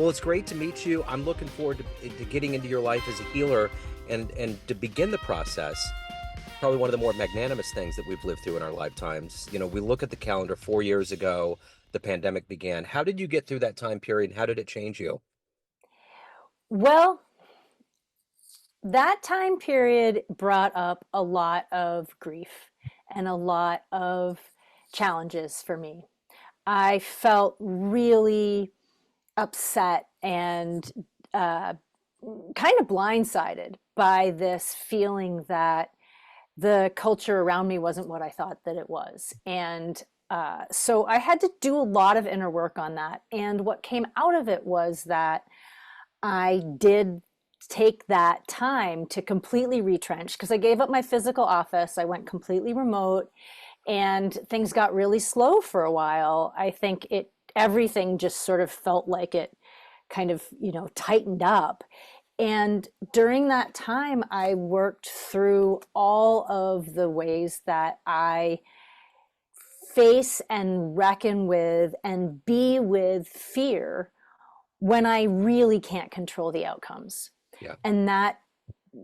Well, it's great to meet you. I'm looking forward to getting into your life as a healer and to begin the process. Probably one of the more magnanimous things that we've lived through in our lifetimes. You know, we look at the calendar 4 years ago, the pandemic began. How did you get through that time period and how did it change you? Well, that time period brought up a lot of grief and a lot of challenges for me. I felt really upset and uh, kind of blindsided by this feeling that the culture around me wasn't what I thought that it was. And so I had to do a lot of inner work on that. And what came out of it was that I did take that time to completely retrench because I gave up my physical office. I went completely remote and things got really slow for a while. I think everything just sort of felt like it kind of, tightened up. And during that time, I worked through all of the ways that I face and reckon with and be with fear when I really can't control the outcomes. Yeah. And that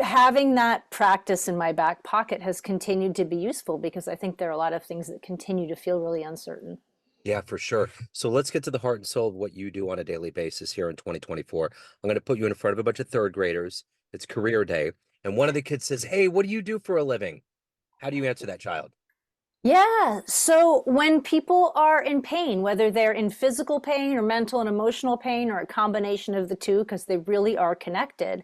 having that practice in my back pocket has continued to be useful because I think there are a lot of things that continue to feel really uncertain. Yeah, for sure. So let's get to the heart and soul of what you do on a daily basis here in 2024. I'm going to put you in front of a bunch of third graders. It's career day. And one of the kids says, "Hey, what do you do for a living?" How do you answer that child? Yeah. So when people are in pain, whether they're in physical pain or mental and emotional pain or a combination of the two, because they really are connected,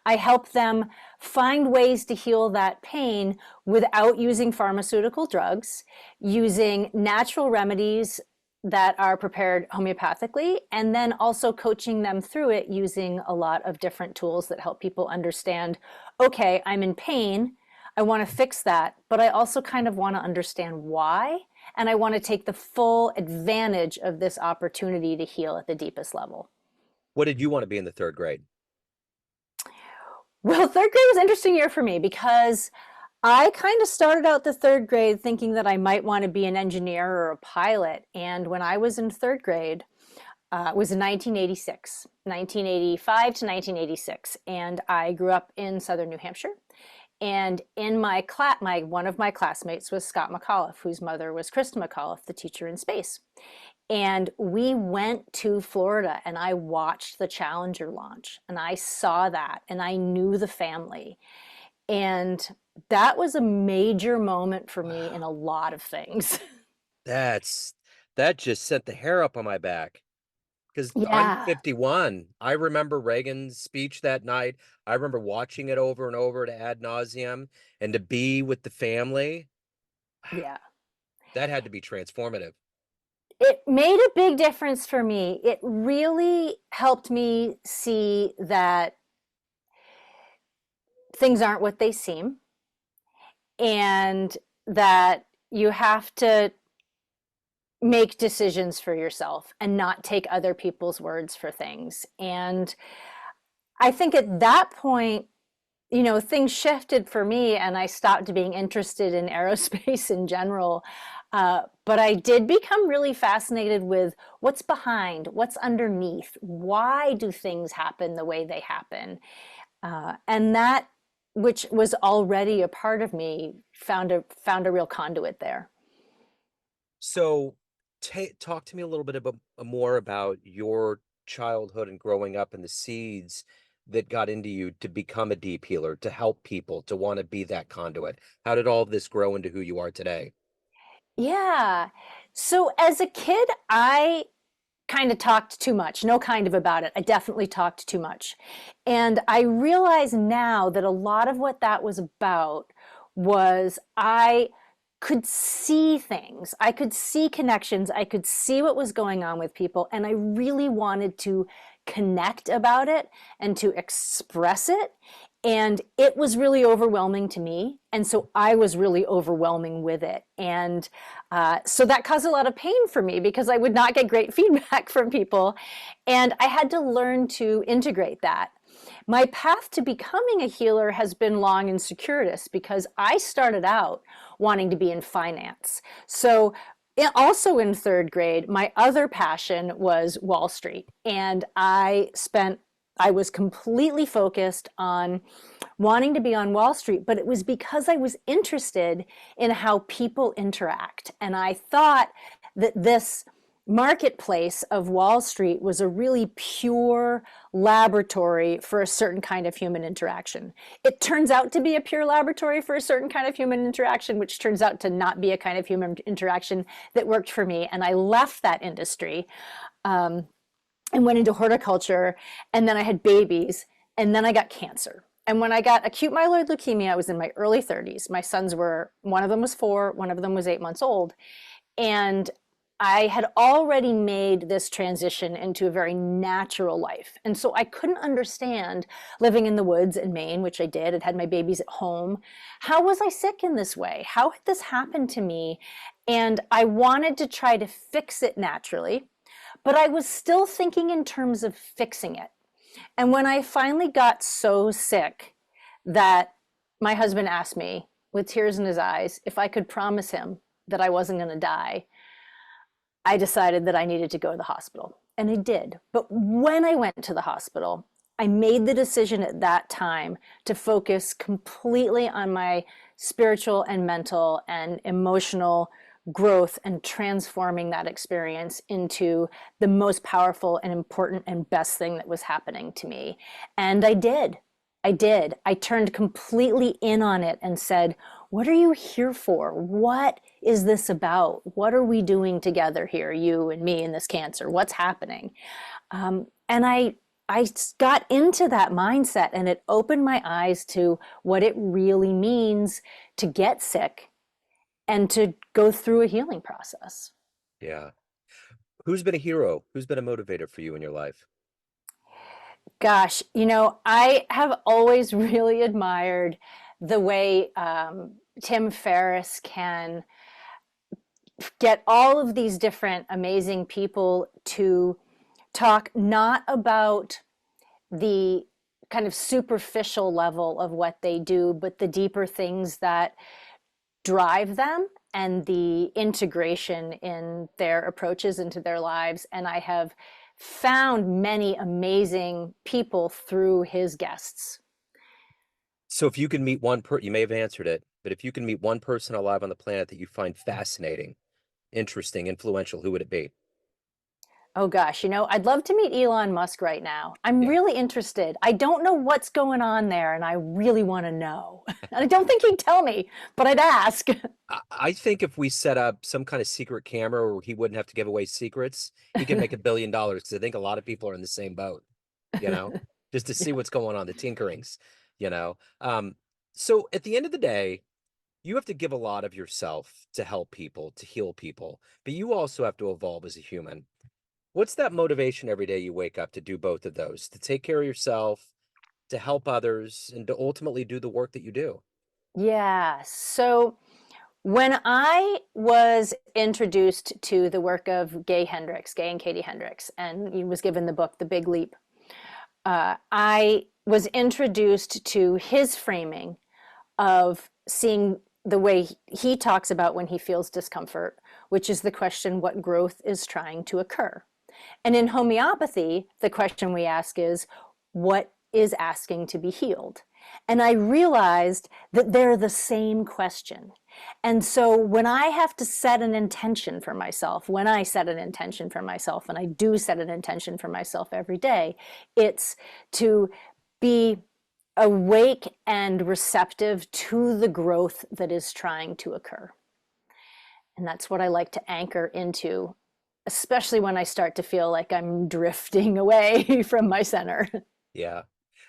I help them find ways to heal that pain without using pharmaceutical drugs, using natural remedies that are prepared homeopathically, and then also coaching them through it using a lot of different tools that help people understand, okay, I'm in pain. I want to fix that, but I also kind of want to understand why. And I want to take the full advantage of this opportunity to heal at the deepest level. What did you want to be in the third grade? Well, third grade was an interesting year for me because I kind of started out the third grade thinking that I might want to be an engineer or a pilot. And when I was in third grade, it was in 1986, 1985 to 1986. And I grew up in southern New Hampshire. And in my class, one of my classmates was Scott McAuliffe, whose mother was Krista McAuliffe, the teacher in space. And we went to Florida and I watched the Challenger launch and I saw that and I knew the family. And that was a major moment for me in Wow. a lot of things. That's that just sent the hair up on my back because I'm Yeah, 51. I remember Reagan's speech that night. I remember watching it over and over to ad nauseum and to be with the family. yeah. That had to be transformative. It made a big difference for me. It really helped me see that things aren't what they seem and that you have to make decisions for yourself and not take other people's words for things. And I think at that point, things shifted for me and I stopped being interested in aerospace in general. But I did become really fascinated with what's behind, what's underneath, why do things happen the way they happen? And that, which was already a part of me, found a real conduit there. So, talk to me a little bit about more about your childhood and growing up and the seeds that got into you to become a deep healer, to help people, to want to be that conduit. How did all of this grow into who you are today? Yeah. So as a kid, I kind of talked too much. No kind of about it. I definitely talked too much. And I realize now that a lot of what that was about was I could see things. I could see connections. I could see what was going on with people. And I really wanted to connect about it and to express it. And it was really overwhelming to me. And so I was really overwhelming with it. And so that caused a lot of pain for me because I would not get great feedback from people. And I had to learn to integrate that. My path to becoming a healer has been long and circuitous because I started out wanting to be in finance. So Also in third grade, my other passion was Wall Street. And I was completely focused on wanting to be on Wall Street, but it was because I was interested in how people interact. And I thought that this marketplace of Wall Street was a really pure laboratory for a certain kind of human interaction. It turns out to be a pure laboratory for a certain kind of human interaction, which turns out to not be a kind of human interaction that worked for me. And I left that industry and went into horticulture. And then I had babies. And then I got cancer. And when I got acute myeloid leukemia, I was in my early 30s. My sons were, one of them was 4, one of them was 8 months old. And I had already made this transition into a very natural life. And so I couldn't understand living in the woods in Maine, which I did. I'd had my babies at home. How was I sick in this way? How had this happened to me? And I wanted to try to fix it naturally, but I was still thinking in terms of fixing it. And when I finally got so sick that my husband asked me with tears in his eyes if I could promise him that I wasn't going to die, I decided that I needed to go to the hospital. And I did. But when I went to the hospital, I made the decision at that time to focus completely on my spiritual and mental and emotional growth and transforming that experience into the most powerful and important and best thing that was happening to me. And I did. I did. I turned completely in on it and said, what are you here for? What is this about? What are we doing together here, you and me and this cancer? What's happening? And I got into that mindset, and it opened my eyes to what it really means to get sick and to go through a healing process. Yeah. Who's been a hero? Who's been a motivator for you in your life? Gosh, I have always really admired the way Tim Ferriss can get all of these different amazing people to talk not about the kind of superficial level of what they do, but the deeper things that drive them and the integration in their approaches into their lives. And I have found many amazing people through his guests. So if you can meet you may have answered it, but if you can meet one person alive on the planet that you find fascinating, interesting, influential, who would it be? Oh gosh, I'd love to meet Elon Musk right now. I'm Yeah. really interested. I don't know what's going on there, and I really want to know. And I don't think he'd tell me, but I'd ask. I think if we set up some kind of secret camera where he wouldn't have to give away secrets, he could make $1 billion, because I think a lot of people are in the same boat, you know, just to see Yeah. what's going on, the tinkerings, you know. So at the end of the day, you have to give a lot of yourself to help people, to heal people, but you also have to evolve as a human. What's that motivation every day you wake up to do both of those, to take care of yourself, to help others, and to ultimately do the work that you do? Yeah. So when I was introduced to the work of Gay and Katie Hendricks, and he was given the book, The Big Leap, I was introduced to his framing of seeing the way he talks about when he feels discomfort, which is the question, what growth is trying to occur? And in homeopathy, the question we ask is, what is asking to be healed? And I realized that they're the same question. And so when I have to set an intention for myself, when I set an intention for myself, and I do set an intention for myself every day, it's to be awake and receptive to the growth that is trying to occur. And that's what I like to anchor into, especially when I start to feel like I'm drifting away from my center. Yeah.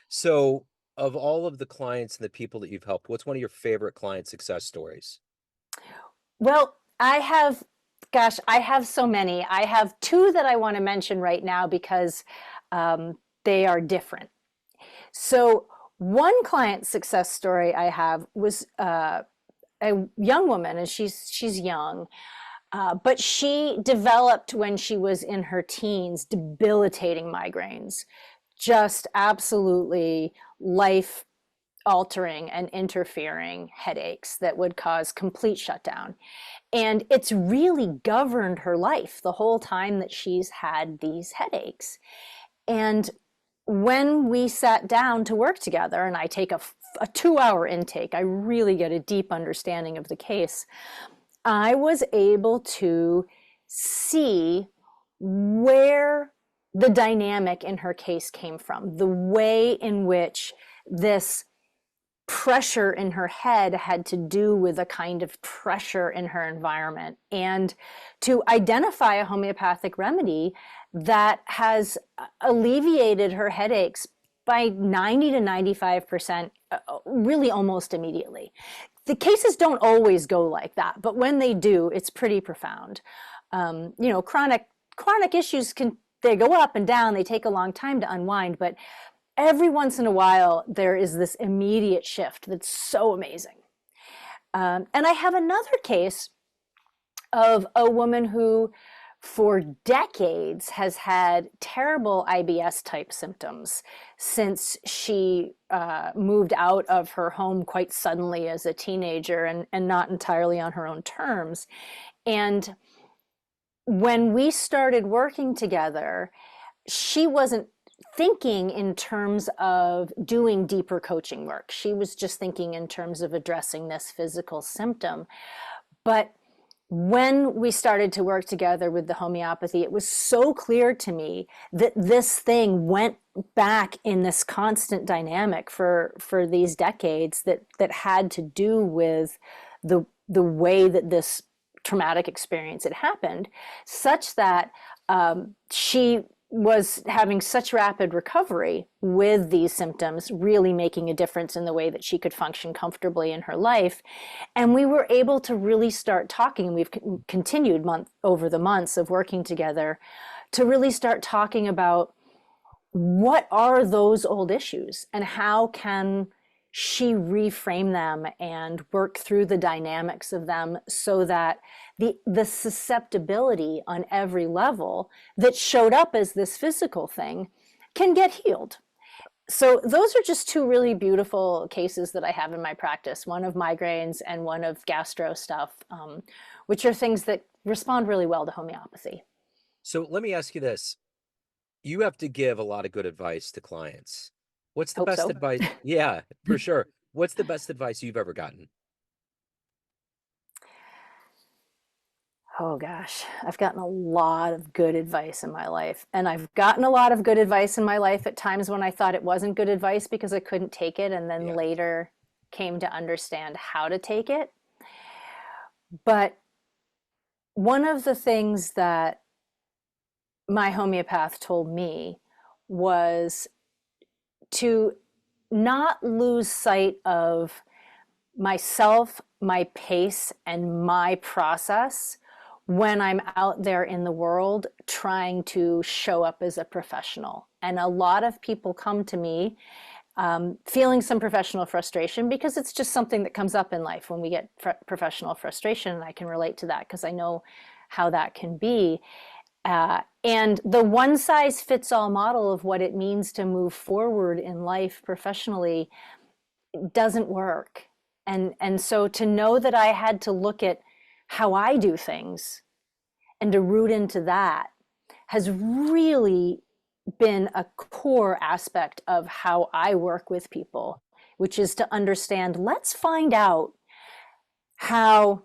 So of all of the clients and the people that you've helped, what's one of your favorite client success stories? Well, I have so many. I have two that I want to mention right now because they are different. So, one client success story I have was a young woman, and she's young, but she developed when she was in her teens debilitating migraines, just absolutely life altering and interfering headaches that would cause complete shutdown. And it's really governed her life the whole time that she's had these headaches. And when we sat down to work together, and I take a 2 hour intake, I really get a deep understanding of the case. I was able to see where the dynamic in her case came from, the way in which this pressure in her head had to do with a kind of pressure in her environment, and to identify a homeopathic remedy that has alleviated her headaches by 90 to 95%, really almost immediately. The cases don't always go like that, but when they do, it's pretty profound. Chronic issues they go up and down, they take a long time to unwind, but every once in a while, there is this immediate shift that's so amazing. And I have another case of a woman who, for decades, has had terrible IBS type symptoms since she moved out of her home quite suddenly as a teenager, and not entirely on her own terms. And when we started working together, she wasn't thinking in terms of doing deeper coaching work. She was just thinking in terms of addressing this physical symptom. But when we started to work together with the homeopathy, it was so clear to me that this thing went back in this constant dynamic for these decades that had to do with the way that this traumatic experience had happened, such that she was having such rapid recovery with these symptoms, really making a difference in the way that she could function comfortably in her life. And we were able to really start talking, and we've continued over the months of working together to really start talking about what are those old issues and how can she reframe them and work through the dynamics of them so that the susceptibility on every level that showed up as this physical thing can get healed. So those are just two really beautiful cases that I have in my practice, one of migraines and one of gastro stuff, which are things that respond really well to homeopathy. So let me ask you this. You have to give a lot of good advice to clients. What's the Hope best so. advice? Yeah, for sure. What's the best advice you've ever gotten? Oh gosh, I've gotten a lot of good advice in my life. And I've gotten a lot of good advice in my life at times when I thought it wasn't good advice because I couldn't take it, and then Yeah. later came to understand how to take it. But one of the things that my homeopath told me was to not lose sight of myself, my pace, and my process when I'm out there in the world trying to show up as a professional. And a lot of people come to me feeling some professional frustration because it's just something that comes up in life when we get professional frustration. And I can relate to that because I know how that can be. And the one size fits all model of what it means to move forward in life professionally doesn't work. And so to know that I had to look at how I do things and to root into that has really been a core aspect of how I work with people, which is to understand, let's find out how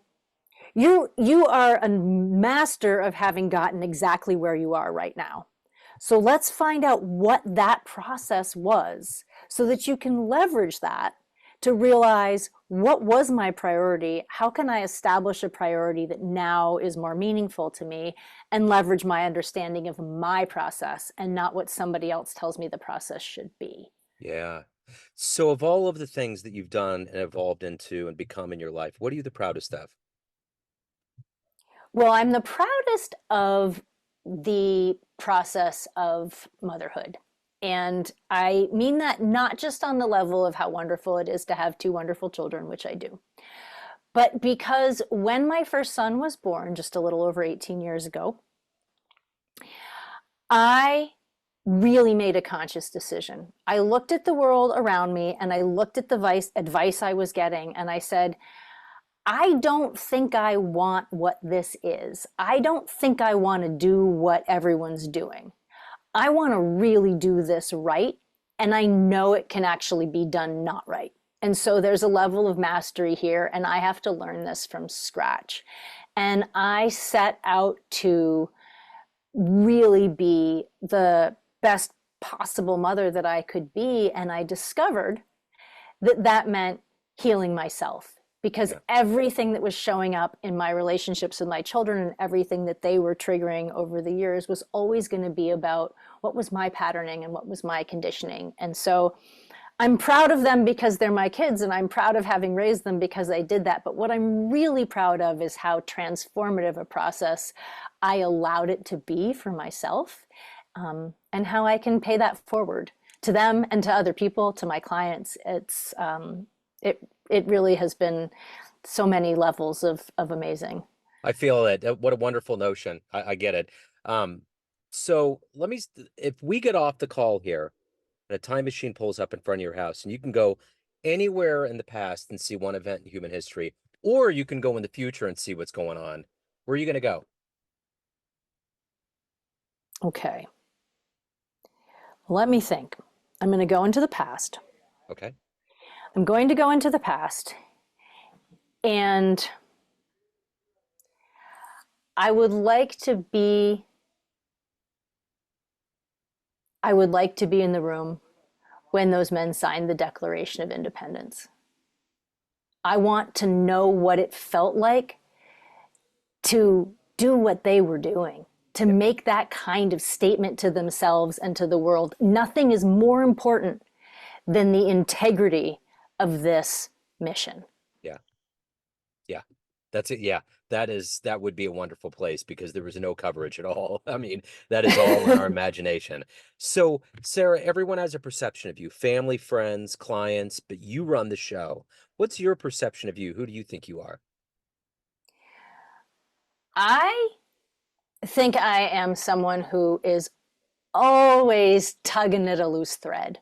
you are a master of having gotten exactly where you are right now. So let's find out what that process was so that you can leverage that to realize, what was my priority? How can I establish a priority that now is more meaningful to me, and leverage my understanding of my process and not what somebody else tells me the process should be? Yeah. So of all of the things that you've done and evolved into and become in your life, what are you the proudest of? Well, I'm the proudest of the process of motherhood. And I mean that not just on the level of how wonderful it is to have two wonderful children, which I do, but because when my first son was born just a little over 18 years ago, I really made a conscious decision. I looked at the world around me and I looked at the advice I was getting, and I said, I don't think I want what this is. I don't think I want to do what everyone's doing. I want to really do this right. And I know it can actually be done not right. And so there's a level of mastery here, and I have to learn this from scratch. And I set out to really be the best possible mother that I could be. And I discovered that that meant healing myself, because Yeah. everything that was showing up in my relationships with my children and everything that they were triggering over the years was always going to be about what was my patterning and what was my conditioning. And so I'm proud of them because they're my kids, and I'm proud of having raised them because I did that. But what I'm really proud of is how transformative a process I allowed it to be for myself, and how I can pay that forward to them and to other people, to my clients. It really has been so many levels of amazing. I feel it. What a wonderful notion. I get it. Um, so if we get off the call here and a time machine pulls up in front of your house and you can go anywhere in the past and see one event in human history, or you can go in the future and see what's going on, where are you going to go? Okay, let me think. I'm going to go into the past. Okay. I'm going to go into the past, and I would like to be I would like to be in the room when those men signed the Declaration of Independence. I want to know what it felt like to do what they were doing, to Yeah. make that kind of statement to themselves and to the world. Nothing is more important than the integrity of this mission. Yeah. Yeah. That's it. Yeah. That would be a wonderful place because there was no coverage at all. I mean, that is all in our imagination. So, Sarah, everyone has a perception of you, family, friends, clients, but you run the show. What's your perception of you? Who do you think you are? I think I am someone who is always tugging at a loose thread.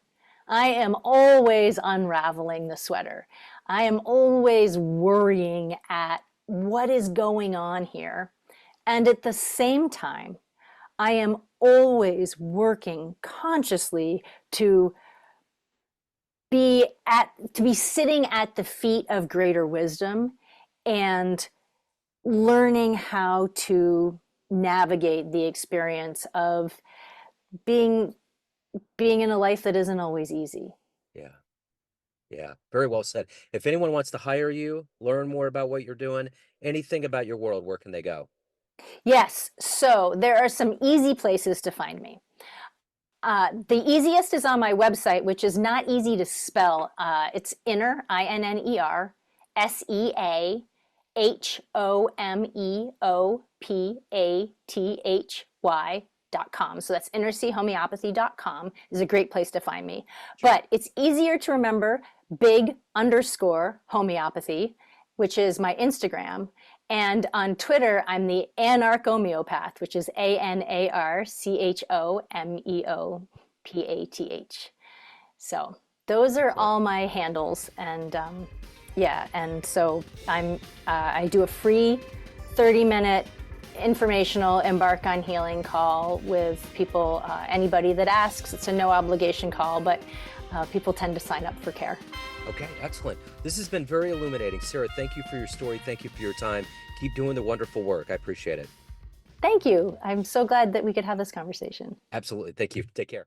I am always unraveling the sweater. I am always worrying at what is going on here. And at the same time, I am always working consciously to be sitting at the feet of greater wisdom and learning how to navigate the experience of being in a life that isn't always easy. Yeah. Yeah. Very well said. If anyone wants to hire you, learn more about what you're doing, anything about your world, where can they go? Yes, so there are some easy places to find me. The easiest is on my website, which is not easy to spell. It's Inner, INNER, SEAHOMEOPATHY.com. So that's innerseahomeopathy.com is a great place to find me. Sure. But it's easier to remember big_homeopathy, which is my Instagram. And on Twitter, I'm the Anarchomeopath, which is ANARCHOMEOPATH. So those are Excellent. all my handles, and yeah, and so I do a free 30-minute informational embark on healing call with people, anybody that asks. It's a no obligation call, but people tend to sign up for care. Okay, excellent. This has been very illuminating. Sarah, thank you for your story. Thank you for your time. Keep doing the wonderful work. I appreciate it. Thank you. I'm so glad that we could have this conversation. Absolutely. Thank you. Take care.